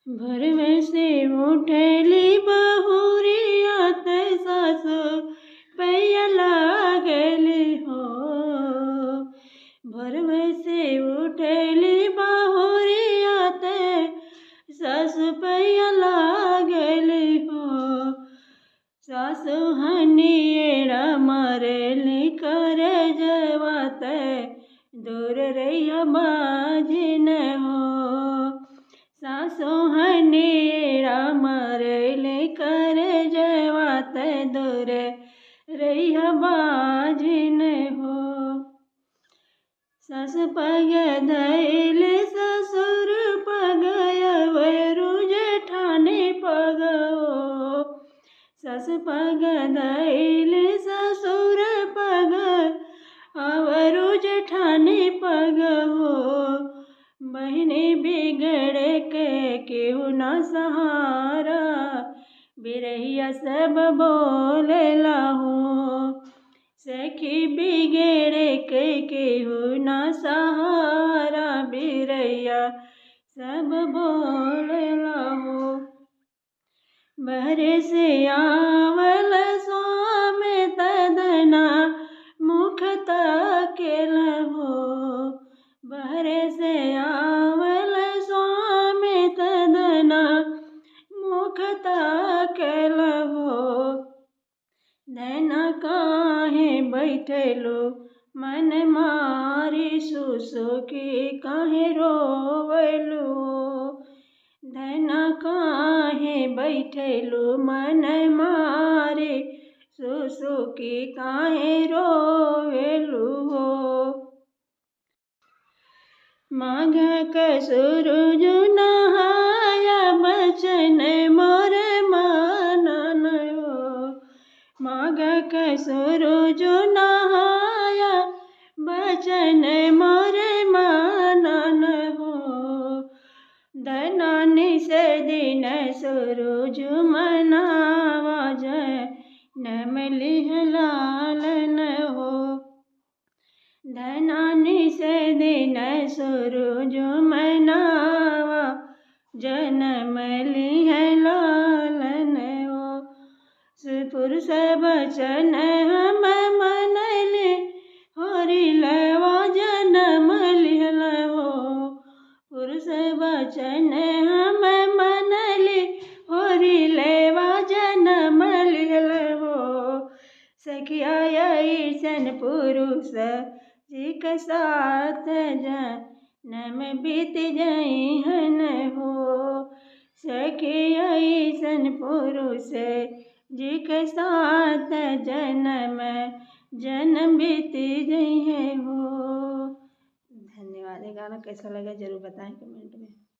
भोर में से उठली बहुरिया ते सासु पैया लागली हो। भोर में से उठली बहुरिया ते सासु पैया लागली हो। सासु हनिएड़ा मरेली करे जवाते दूर रहिया बाजिन हो। सासु हनिएड़ा मरेली करे जवाते दूर रहिया बाजिन हो। सास पग धैले ससुर पग अवरु जेठानी पग हो। सास पग धैले ससुर पग अवरु जेठानी पग हो। बहिनी बिगड़े के केहू न सहारा बिरहिया सब बोलेला हो। सखी बिगड़े के केहू न सहारा बिरहिया सब बोलेला हो। बहरे से आवल स्वामी तदना मुख ताकेल हो। बहरे से आवल स्वामी तदना मुख ताकेल हो। नैना काहे बैठलो मन मारी सुसुकी काहे रोवलु। नैना काहे बैठलो मन मारी सुसुकी काहे रोवेलु हो। माघ कसुरुज नहाया बचन मोर मानन हो। माघ कसुरुज नहाया बचन मोर मानन हो। धनानि से दिन सुरुज मनावा जनम लिहलालन हो। धनानि से दिन सुरुज मनावा जनम लिहलालन हो। पुरुष बचन हम मनले होरिलवा जनम लिहल हो। पुरुष बचन हम मनले होरिलवा जनम लिहल हो। सखिया अइसन पुरुष जिक साथ जनम बीत जइहन हो। सखिया अइसन पुरुष जिक साथ जन्म बीत जइहे हो। धन्यवाद। ये गाना कैसा लगा जरूर बताएं कमेंट में।